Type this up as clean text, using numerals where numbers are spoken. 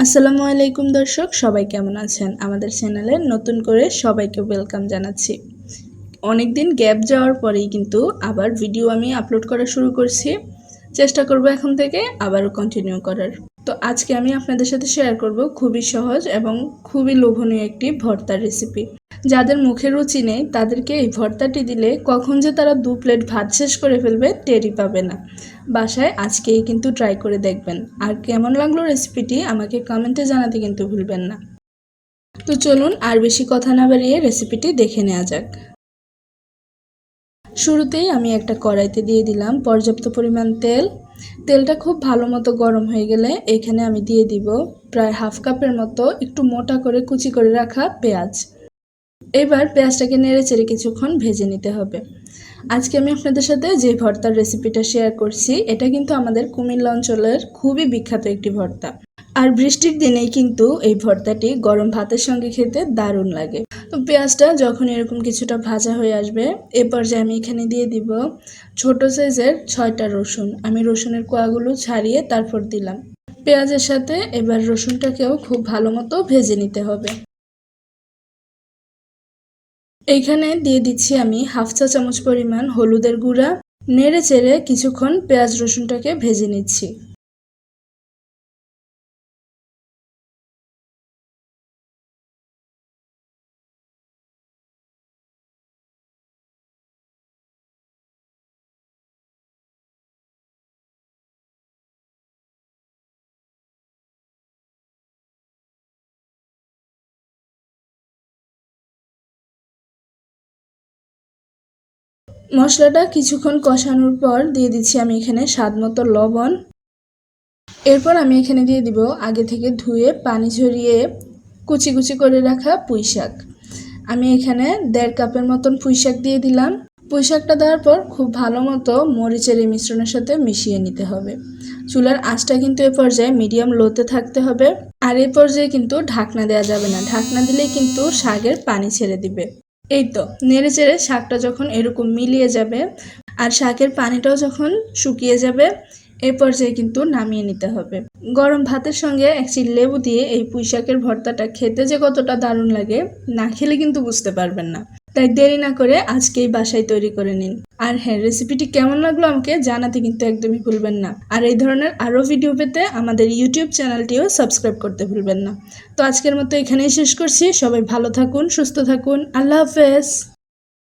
আসসালামু আলাইকুম দর্শক, সবাই কেমন আছেন? আমাদের চ্যানেলে নতুন করে সবাইকে ওয়েলকাম জানাচ্ছি। অনেকদিন গ্যাপ যাওয়ার পরেই কিন্তু আবার ভিডিও আমি আপলোড করা শুরু করছি। চেষ্টা করব এখন থেকে আবারও কন্টিনিউ করার। তো আজকে আমি আপনাদের সাথে শেয়ার করব খুবই সহজ এবং খুবই লোভনীয় একটি ভর্তার রেসিপি। যাদের মুখে রুচি নেই তাদেরকে এই ভর্তাটি দিলে কখন যে তারা 2 প্লেট ভাত শেষ করে ফেলবে টেরই পাবে না। বাসায় আজকেই কিন্তু ট্রাই করে দেখবেন। আর কেমন লাগলো রেসিপিটি আমাকে কমেন্টে জানাতে কিন্তু ভুলবেন না। তো চলুন আর বেশি কথা না বাড়িয়ে রেসিপিটি দেখে নেওয়া যাক। শুরুতেই আমি একটা কড়াইতে দিয়ে দিলাম পর্যাপ্ত পরিমাণ তেল। তেলটা খুব ভালো মতো গরম হয়ে গেলে এখানে আমি দিয়ে দিব প্রায় হাফ কাপের মতো একটু মোটা করে কুচি করে রাখা পেঁয়াজ। এবার পেঁয়াজটাকে নেড়েচেড়ে কিছুক্ষণ ভেজে নিতে হবে। আজকে আমি আপনাদের সাথে যে ভর্তার রেসিপিটা শেয়ার করছি এটা কিন্তু আমাদের কুমিল্লা অঞ্চলের খুবই বিখ্যাত একটি ভর্তা। আর বৃষ্টির দিনেই কিন্তু এই ভর্তাটি গরম ভাতের সঙ্গে খেতে দারুণ লাগে। তো পেঁয়াজটা যখন এরকম কিছুটা ভাজা হয়ে আসবে এ পর্যায়ে আমি এখানে দিয়ে দিব ছোট সাইজের 6টা রসুন। আমি রসুনের কোয়াগুলো ছাড়িয়ে তারপর দিলাম। পেঁয়াজের সাথে এবার রসুনটাকেও খুব ভালো মতো ভেজে নিতে হবে। এইখানে দিয়ে দিচ্ছি আমি হাফ চা চামচ পরিমাণ হলুদের গুঁড়া। নেড়ে চেড়ে কিছুক্ষণ পেঁয়াজ রসুনটাকে ভেজে নিচ্ছি। মশলাটা কিছুক্ষণ কষানোর পর দিয়ে দিচ্ছি আমি এখানে স্বাদ মতো লবণ। এরপর আমি এখানে দিয়ে দিব আগে থেকে ধুয়ে পানি ঝরিয়ে কুচি কুচি করে রাখা পুঁই শাক। আমি এখানে 1.5 কাপের মতন পুঁই শাক দিয়ে দিলাম। পুঁই শাকটা দেওয়ার পর খুব ভালো মতো মরিচের এই মিশ্রণের সাথে মিশিয়ে নিতে হবে। চুলার আঁচটা কিন্তু এ পর্যায়ে মিডিয়াম লোতে থাকতে হবে। আর এই পর্যায়ে কিন্তু ঢাকনা দেওয়া যাবে না, ঢাকনা দিলেই কিন্তু শাকের পানি ছেড়ে দিবে। এই তো নেড়ে চেড়ে শাকটা যখন এরকম মিলিয়ে যাবে আর শাকের পানিটাও যখন শুকিয়ে যাবে এই পর্যায়ে কিন্তু নামিয়ে নিতে হবে। গরম ভাতের সঙ্গে এক চিল লেবু দিয়ে এই পুঁই শাকের ভর্তাটা খেতে যে কতটা দারুণ লাগে না খেলে কিন্তু বুঝতে পারবেন না। তাই দেরি না করে আজকেই বাসায় তৈরি করে নিন। আর হ্যাঁ, রেসিপিটি কেমন লাগলো আমাকে জানাতে কিন্তু একদমই ভুলবেন না। আর এই ধরনের আরও ভিডিও পেতে আমাদের ইউটিউব চ্যানেলটিও সাবস্ক্রাইব করতে ভুলবেন না। তো আজকের মতো এখানেই শেষ করছি। সবাই ভালো থাকুন, সুস্থ থাকুন। আল্লাহ হাফেজ।